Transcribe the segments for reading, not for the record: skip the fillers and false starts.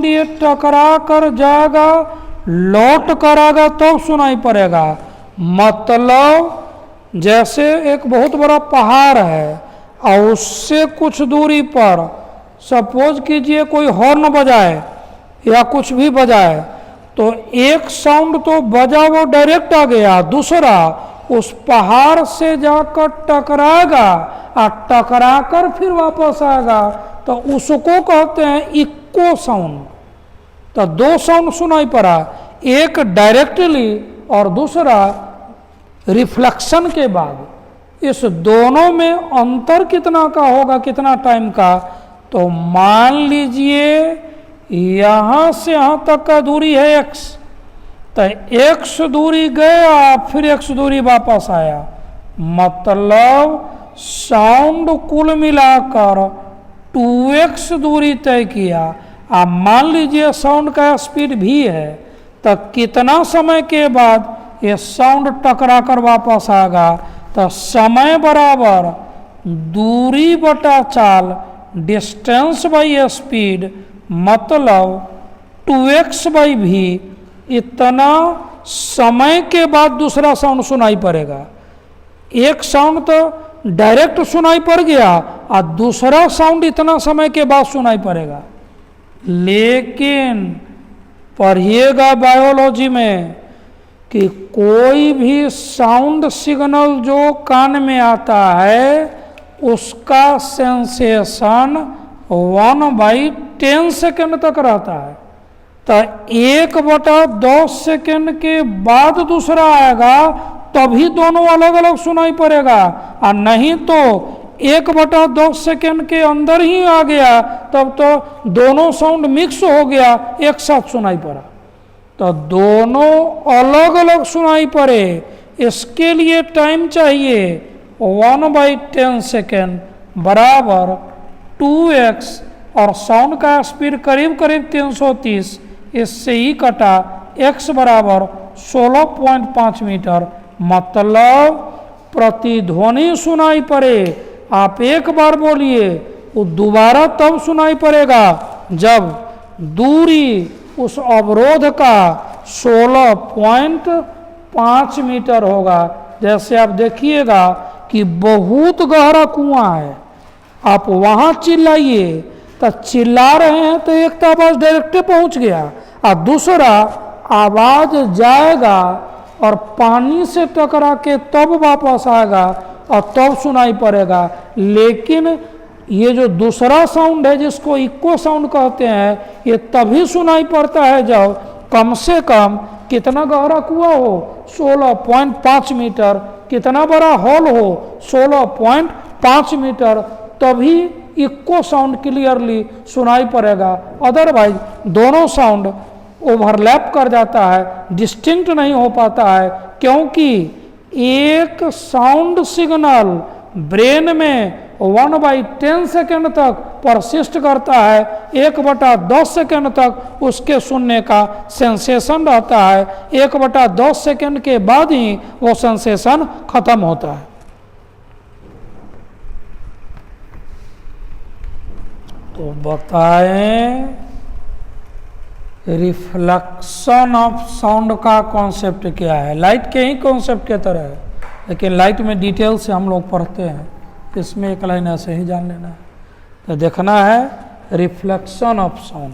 ये टकरा कर जाएगा, लौट कर आएगा तब सुनाई पड़ेगा। मतलब जैसे एक बहुत बड़ा पहाड़ है और उससे कुछ दूरी पर सपोज कीजिए कोई हॉर्न बजाए या कुछ भी बजाए, तो एक साउंड तो बजा वो डायरेक्ट आ गया, दूसरा उस पहाड़ से जाकर टकराएगा और टकरा कर फिर वापस आएगा, तो उसको कहते हैं इक्को साउंड। तो दो साउंड सुनाई पड़ा, एक डायरेक्टली और दूसरा रिफ्लेक्शन के बाद। इस दोनों में अंतर कितना का होगा, कितना टाइम का? तो मान लीजिए यहाँ से यहाँ तक का दूरी है x, तो x दूरी गया फिर x दूरी वापस आया, मतलब साउंड कुल मिलाकर 2x दूरी तय किया। अब मान लीजिए साउंड का स्पीड v है, तो कितना समय के बाद ये साउंड टकरा कर वापस आएगा? तो समय बराबर दूरी बटा चाल, डिस्टेंस बाई स्पीड, मतलब 2x बाई v। इतना समय के बाद दूसरा साउंड सुनाई पड़ेगा। एक साउंड तो डायरेक्ट सुनाई पड़ गया और दूसरा साउंड इतना समय के बाद सुनाई पड़ेगा। लेकिन पढ़िएगा बायोलॉजी में कि कोई भी साउंड सिग्नल जो कान में आता है उसका सेंसेशन 1/10 सेकेंड तक रहता है। तो 1/10 सेकेंड के बाद दूसरा आएगा तभी दोनों अलग अलग सुनाई पड़ेगा, और नहीं तो 1/10 सेकेंड के अंदर ही आ गया तब तो दोनों साउंड मिक्स हो गया, एक साथ सुनाई पड़ा। तो दोनों अलग अलग सुनाई पड़े, इसके लिए टाइम चाहिए 1/10 सेकेंड बराबर 2x, और साउंड का स्पीड करीब करीब 330, इससे ही कटा x बराबर 16.5 मीटर, मतलब प्रतिध्वनि सुनाई पड़े। आप एक बार बोलिए, वो दोबारा तब सुनाई पड़ेगा जब दूरी उस अवरोध का 16.5 मीटर होगा। जैसे आप देखिएगा कि बहुत गहरा कुआं है, आप वहाँ चिल्लाइए तो चिल्ला रहे हैं तो एक तो आवाज़ डायरेक्ट पहुँच गया, और दूसरा आवाज़ जाएगा और पानी से टकरा के तब वापस आएगा और तब सुनाई पड़ेगा। लेकिन ये जो दूसरा साउंड है जिसको इक्को साउंड कहते हैं, ये तभी सुनाई पड़ता है जब कम से कम कितना गहरा कुआं हो, 16.5 मीटर, कितना बड़ा हॉल हो, 16.5 मीटर, तभी इक्को साउंड क्लियरली सुनाई पड़ेगा। अदरवाइज दोनों साउंड ओवरलैप कर जाता है, डिस्टिंक्ट नहीं हो पाता है, क्योंकि एक साउंड सिग्नल ब्रेन में 1/10 सेकेंड तक परसिस्ट करता है, 1/10 सेकेंड तक उसके सुनने का सेंसेशन रहता है, 1/10 सेकेंड के बाद ही वो सेंसेशन खत्म होता है। तो बताएं रिफ्लेक्शन ऑफ साउंड का कॉन्सेप्ट क्या है? लाइट के ही कॉन्सेप्ट के तरह है, लेकिन लाइट में डिटेल से हम लोग पढ़ते हैं, इसमें एक लाइन ऐसे ही जान लेना है। तो देखना है reflection of sound.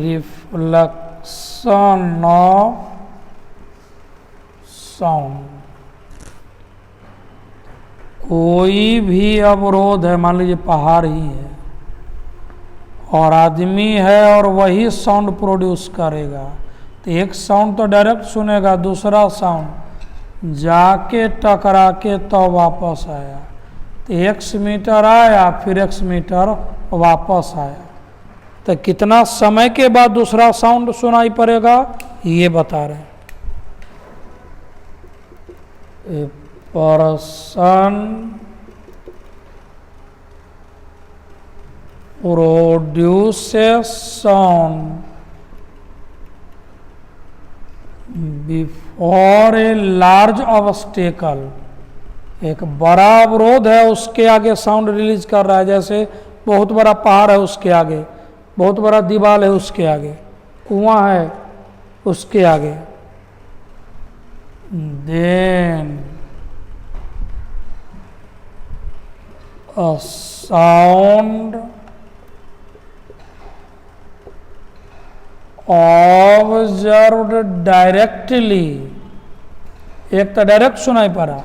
Reflection of sound, कोई भी अवरोध है, मान लीजिए पहाड़ ही है और आदमी है और वही साउंड प्रोड्यूस करेगा, तो एक साउंड तो डायरेक्ट सुनेगा, दूसरा साउंड जाके टकरा के तो वापस आया, तो x मीटर आया फिर x मीटर वापस आया, तो कितना समय के बाद दूसरा साउंड सुनाई पड़ेगा ये बता रहे हैं। person produces sound before a large obstacle एक बड़ा अवरोध है उसके आगे साउंड रिलीज कर रहा है, जैसे बहुत बड़ा पहाड़ है उसके आगे, बहुत बड़ा दीवार है उसके आगे, कुआं है उसके आगे। Then a sound observed directly, एक तो डायरेक्ट सुनाई पड़ा,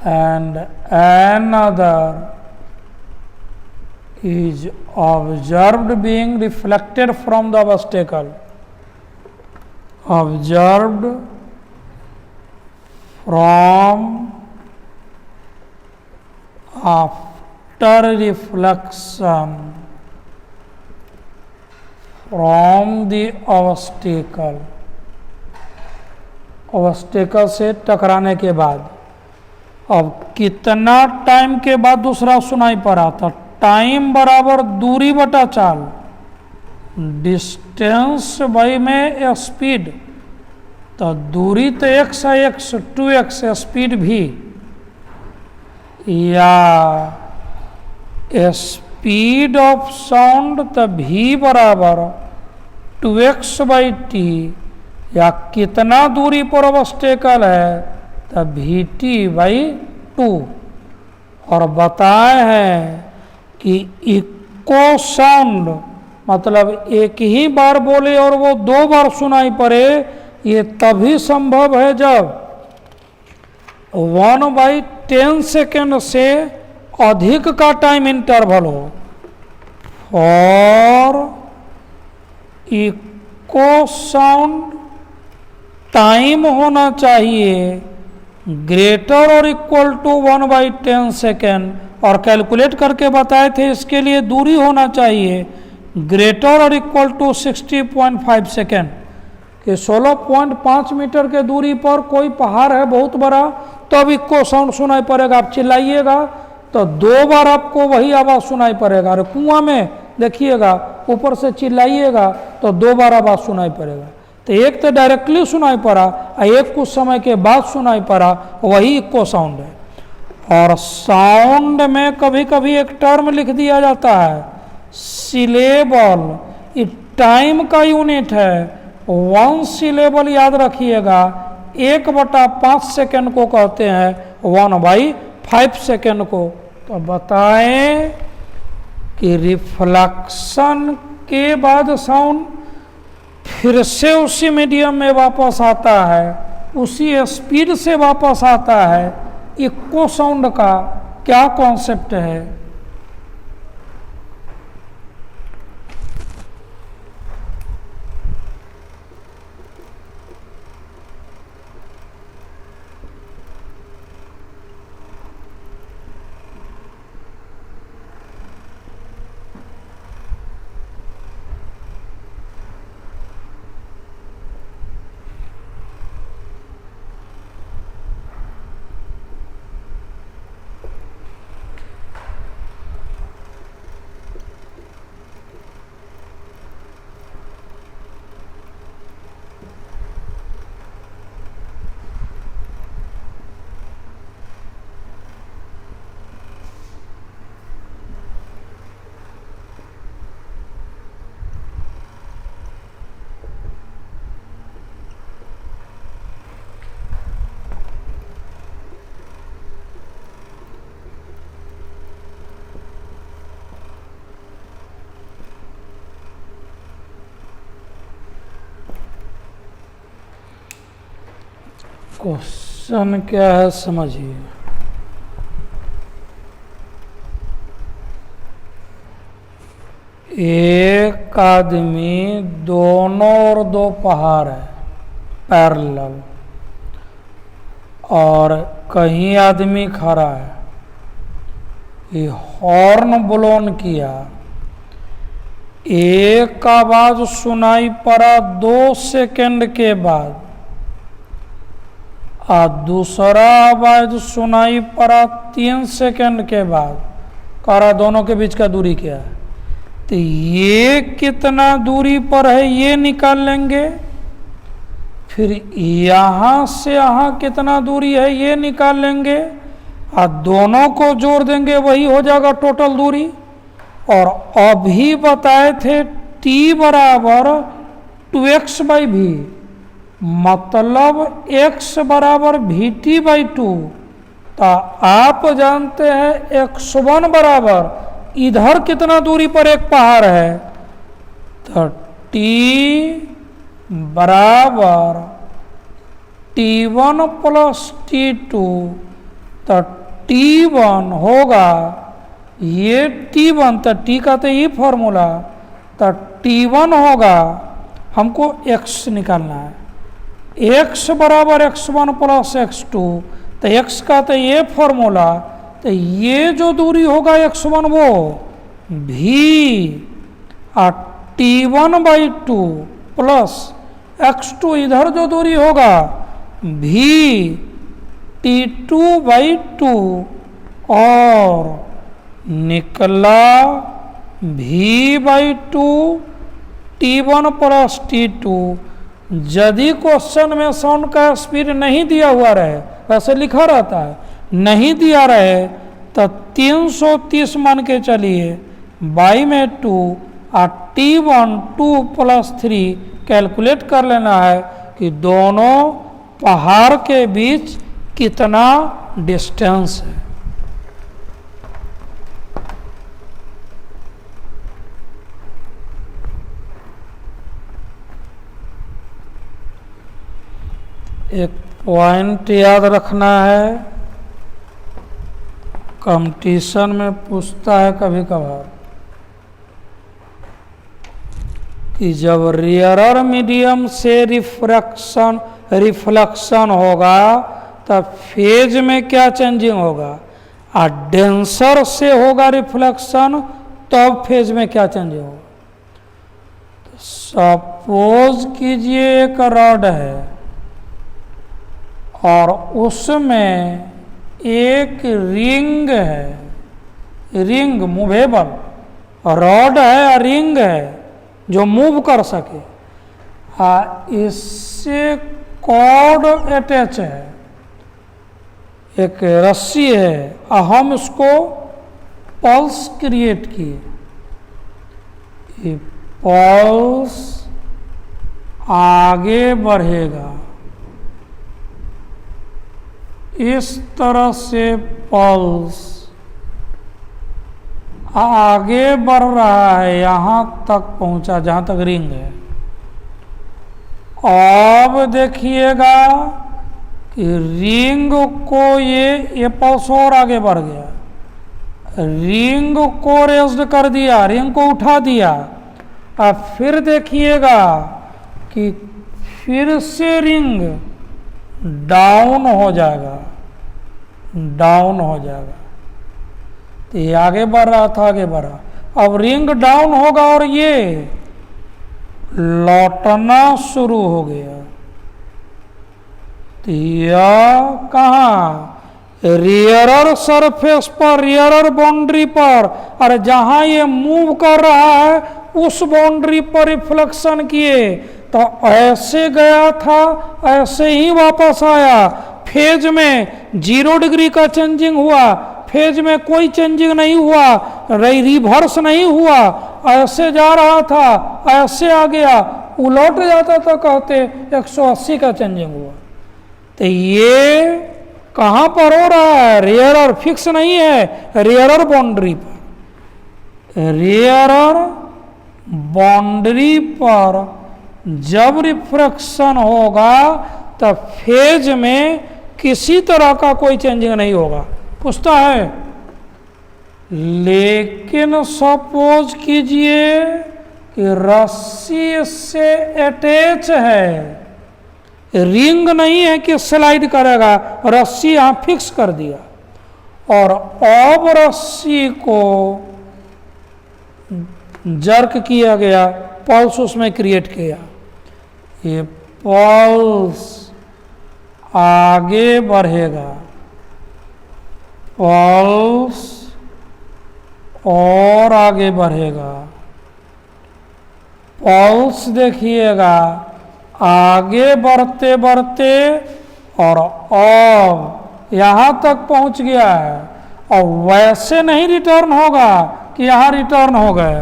and another is observed being reflected from the obstacle, observed from after reflection from the obstacle, obstacle से टकराने के बाद। अब कितना टाइम के बाद दूसरा सुनाई पड़ा था? टाइम बराबर दूरी बटा चाल, डिस्टेंस बाई में स्पीड, तो दूरी तो x है, x 2x, स्पीड भी, या स्पीड ऑफ साउंड तो v बराबर 2x बाई टी, या कितना दूरी पर ऑब्स्टेकल है तो vt बाई 2। और बताए हैं कि इको साउंड मतलब एक ही बार बोले और वो 2 बार सुनाई पड़े, ये तभी संभव है जब 1/10 सेकेंड से अधिक का टाइम इंटरवल हो। और इको साउंड टाइम होना चाहिए ग्रेटर और इक्वल टू 1/10 सेकेंड, और कैलकुलेट करके बताए थे इसके लिए दूरी होना चाहिए ग्रेटर और इक्वल टू 60.5 सेकेंड, कि 16.5 मीटर के दूरी पर कोई पहाड़ है बहुत बड़ा, तो अब इको साउंड सुनाई पड़ेगा। आप चिल्लाइएगा तो 2 बार आपको वही आवाज़ सुनाई पड़ेगा। अरे कुआं में देखिएगा, ऊपर से चिल्लाइएगा तो 2 बार आवाज़ सुनाई पड़ेगा। तो एक तो डायरेक्टली सुनाई पड़ा और एक कुछ समय के बाद सुनाई पड़ा, वही इको साउंड है। और साउंड में कभी कभी एक टर्म लिख दिया जाता है सिलेबल, ये टाइम का यूनिट है। 1 सिलेबल याद रखिएगा, 1/5 सेकेंड को कहते हैं 1/5 सेकेंड को। तो बताएं कि रिफ्लेक्शन के बाद साउंड फिर से उसी मीडियम में वापस आता है, उसी स्पीड से वापस आता है। इको साउंड का क्या कॉन्सेप्ट है? क्वेश्चन क्या है समझिए। एक आदमी दोनों और 2 पहाड़ है पैरेलल, और कहीं आदमी खड़ा है, ये हॉर्न ब्लोन किया, एक आवाज सुनाई पड़ा 2 सेकंड के बाद, और दूसरा आवाज सुनाई पड़ा 3 सेकंड के बाद। कह रहा दोनों के बीच का दूरी क्या है? तो ये कितना दूरी पर है ये निकाल लेंगे, फिर यहाँ से यहाँ कितना दूरी है ये निकाल लेंगे और दोनों को जोड़ देंगे, वही हो जाएगा टोटल दूरी। और अभी बताए थे t बराबर 2x/v, मतलब x बराबर vt/2। तो आप जानते हैं x1 बराबर इधर कितना दूरी पर एक पहाड़ है, तो t बराबर t1 प्लस t2। तो t1 होगा ये t1, तो t का तो ये फॉर्मूला, तो t1 होगा, हमको x निकालना है, x बराबर x1 प्लस x2, तो x का तो ये फॉर्मूला, तो ये जो दूरी होगा x1 वो v, और t1/2 प्लस x2 इधर जो दूरी होगा v t2/2, और निकला v/2 t1 प्लस t2। यदि क्वेश्चन में साउंड का स्पीड नहीं दिया हुआ रहे, वैसे लिखा रहता है, नहीं दिया रहे तो 330 मान के चलिए, बाई में 2 और t1 2 प्लस 3 कैलकुलेट कर लेना है कि दोनों पहाड़ के बीच कितना डिस्टेंस है। एक पॉइंट याद रखना है, कंपटीशन में पूछता है कभी कभार कि जब रियरर मीडियम से रिफ्लेक्शन होगा तब फेज में क्या चेंजिंग होगा, और डेंसर से होगा रिफ्लेक्शन तब फेज में क्या चेंजिंग होगा। तो सपोज कीजिए एक रॉड है और उसमें एक रिंग है, रिंग मूवेबल रॉड है, रिंग है जो मूव कर सके, इससे कॉर्ड अटैच है, एक रस्सी है, और हम इसको पल्स क्रिएट किए, ये पल्स आगे बढ़ेगा, इस तरह से पल्स आगे बढ़ रहा है, यहाँ तक पहुँचा जहाँ तक रिंग है। अब देखिएगा कि रिंग को ये पल्स और आगे बढ़ गया, रिंग को रेज्ड कर दिया, रिंग को उठा दिया। अब फिर देखिएगा कि फिर से रिंग डाउन हो जाएगा, डाउन हो जाएगा। तो ये आगे बढ़ रहा था, आगे बढ़ा, अब रिंग डाउन होगा और ये लौटना शुरू हो गया। तो यह कहाँ, रियरर सरफेस पर, रियरर बाउंड्री पर, और जहाँ ये मूव कर रहा है उस बाउंड्री पर रिफ्लेक्शन किए, तो ऐसे गया था ऐसे ही वापस आया। फेज में 0 डिग्री का चेंजिंग हुआ, फेज में कोई चेंजिंग नहीं हुआ, रिवर्स नहीं हुआ, ऐसे जा रहा था ऐसे आ गया, उलट जाता तो कहते 180 का चेंजिंग हुआ। तो ये कहाँ पर हो रहा है, रियरर फिक्स नहीं है, रियरर बाउंड्री पर, रियरर बाउंड्री पर जब रिफ्रैक्शन होगा तब फेज में किसी तरह का कोई चेंजिंग नहीं होगा। पूछता है, लेकिन सपोज कीजिए कि रस्सी से अटैच है, रिंग नहीं है कि स्लाइड करेगा, रस्सी यहाँ फिक्स कर दिया, और अब रस्सी को जर्क किया गया, पल्स उसमें क्रिएट किया, ये पल्स आगे बढ़ेगा, पल्स और आगे बढ़ेगा, पल्स देखिएगा आगे बढ़ते बढ़ते और अब यहाँ तक पहुँच गया है, और वैसे नहीं रिटर्न होगा कि यहाँ रिटर्न हो गए।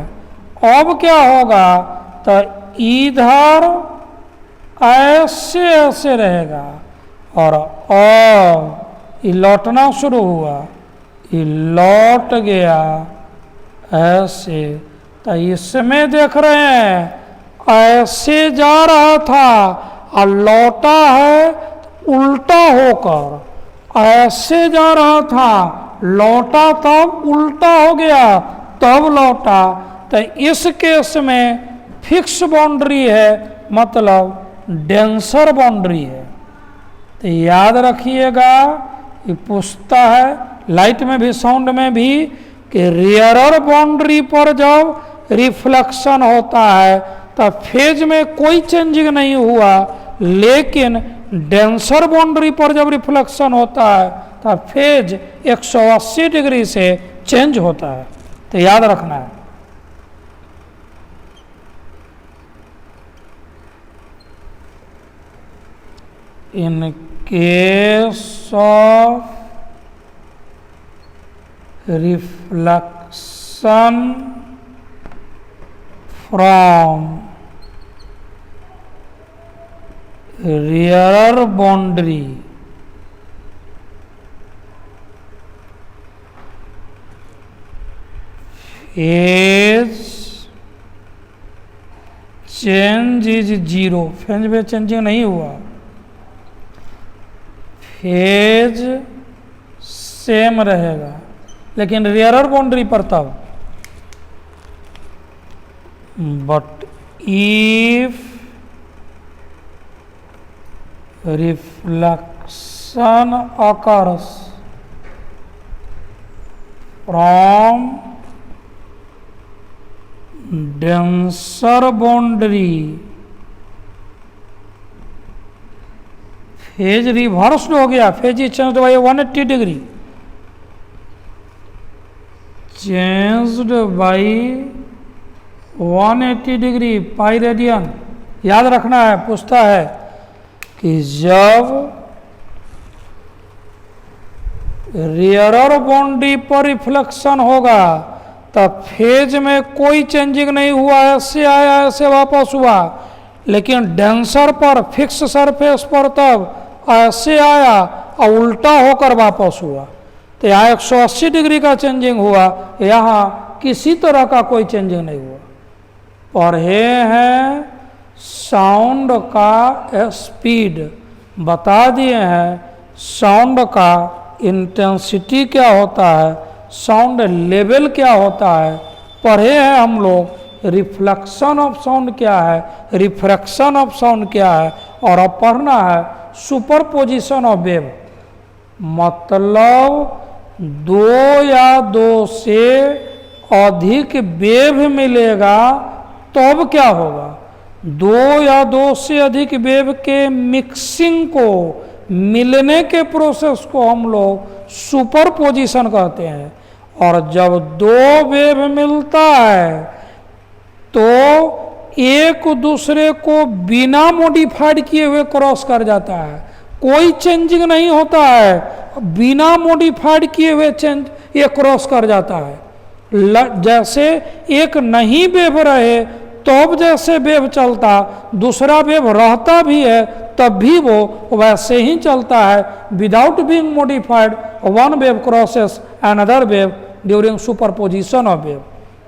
अब क्या होगा, तो इधर ऐसे ऐसे रहेगा, और अब ये लौटना शुरू हुआ, ये लौट गया ऐसे। तो इसमें देख रहे हैं ऐसे जा रहा था और लौटा है उल्टा होकर, ऐसे जा रहा था लौटा तब उल्टा हो गया तब लौटा। तो इस केस में फिक्स बाउंड्री है, मतलब डेंसर बाउंड्री है। तो याद रखिएगा, ये पूछता है लाइट में भी साउंड में भी कि रियरर बाउंड्री पर जब रिफ्लेक्शन होता है तो फेज में कोई चेंजिंग नहीं हुआ, लेकिन डेंसर बाउंड्री पर जब रिफ्लेक्शन होता है तो फेज 180 डिग्री से चेंज होता है। तो याद रखना है। In case of reflection from rear boundary, phase change is zero, phase में चेंजिंग नहीं हुआ, फेज सेम रहेगा, लेकिन रियरर बाउंड्री पर तब। But if reflection occurs from denser boundary, phase reversed हो गया, phase is changed by 180 degree, changed by 180 degree pi radian. याद रखना है, पूछता है कि जब रियरर बाउंड्री पर रिफ्लेक्शन होगा तब फेज में कोई चेंजिंग नहीं हुआ, ऐसे आया ऐसे वापस हुआ, लेकिन डेंसर पर फिक्स सरफेस पर तब ऐसे आया और उल्टा होकर वापस हुआ। तो यहाँ 180 डिग्री का चेंजिंग हुआ, यहाँ किसी तरह का कोई चेंजिंग नहीं हुआ। पढ़े हैं साउंड का स्पीड, बता दिए हैं साउंड का इंटेंसिटी क्या होता है, साउंड लेवल क्या होता है। पढ़े हैं हम लोग रिफ्लेक्शन ऑफ साउंड क्या है, रिफ्रैक्शन ऑफ साउंड क्या है, और अब पढ़ना है सुपरपोजिशन ऑफ वेव। मतलब दो या दो से अधिक वेव मिलेगा तब क्या होगा, दो या दो से अधिक वेव के मिक्सिंग को, मिलने के प्रोसेस को हम लोग सुपरपोजिशन कहते हैं। और जब दो वेव मिलता है तो एक दूसरे को बिना मॉडिफाइड किए हुए क्रॉस कर जाता है, कोई चेंजिंग नहीं होता है, बिना मॉडिफाइड किए हुए चेंज ये क्रॉस कर जाता है। जैसे एक नहीं वेव रहे तब जैसे वेव चलता, दूसरा वेव रहता भी है तब भी वो वैसे ही चलता है। Without being modified one wave crosses another wave during superposition of wave.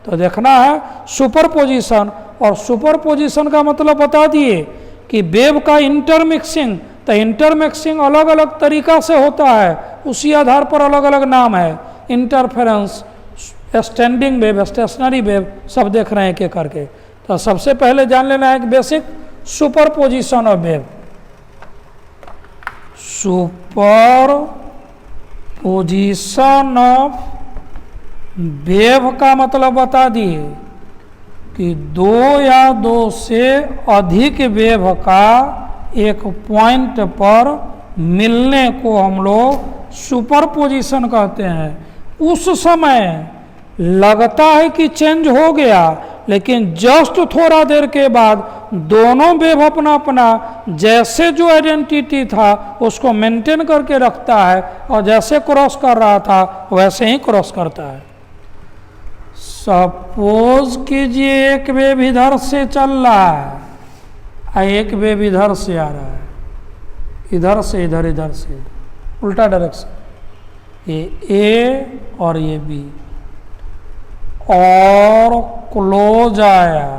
तो देखना है सुपरपोजिशन, और सुपरपोजिशन का मतलब बता दिए कि वेव का इंटरमिक्सिंग। तो इंटरमिक्सिंग अलग अलग तरीका से होता है, उसी आधार पर अलग अलग नाम है, interference, standing wave, stationary wave, सब देख रहे हैं एक एक करके। तो सबसे पहले जान लेना है कि basic superposition of wave. Super position of wave का मतलब बता दिए कि दो या दो से अधिक वेव का एक पॉइंट पर मिलने को हम लोग सुपरपोजिशन कहते हैं। उस समय लगता है कि चेंज हो गया, लेकिन जस्ट थोड़ा देर के बाद दोनों वेव अपना अपना जैसे जो आइडेंटिटी था उसको मेंटेन करके रखता है और जैसे क्रॉस कर रहा था वैसे ही क्रॉस करता है। सपोज कीजिए एक वेव इधर से चल रहा है और एक वेव इधर से आ रहा है, इधर से इधर, इधर से उल्टा डायरेक्शन, ये ए और ये बी, और क्लोज आया,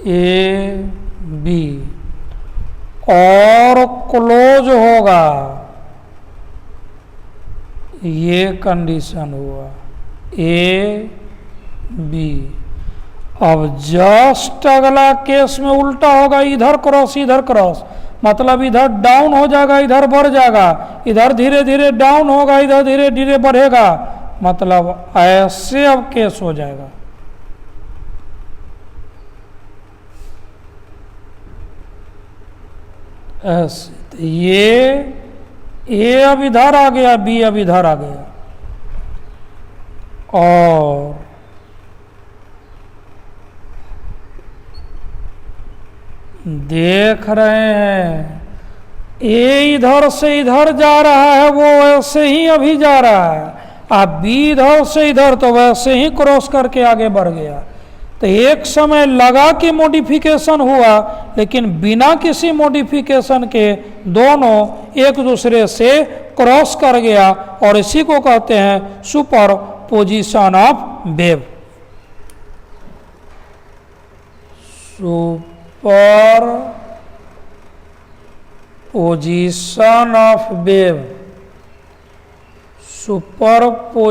ए बी, और क्लोज होगा, ये कंडीशन हुआ ए बी। अब जस्ट अगला केस में उल्टा होगा, इधर क्रॉस इधर क्रॉस, मतलब इधर डाउन हो जाएगा इधर बढ़ जाएगा, इधर धीरे धीरे डाउन होगा इधर धीरे धीरे बढ़ेगा, मतलब ऐसे अब केस हो जाएगा। ऐसे तो ये ए अब इधर आ गया, बी अब इधर आ गया, और देख रहे हैं ए इधर से इधर जा रहा है, वो वैसे ही अभी जा रहा है, अब बी इधर से इधर तो वैसे ही क्रॉस करके आगे बढ़ गया। तो एक समय लगा कि मॉडिफिकेशन हुआ, लेकिन बिना किसी मॉडिफिकेशन के दोनों एक दूसरे से क्रॉस कर गया, और इसी को कहते हैं super position of wave. Super position of wave, super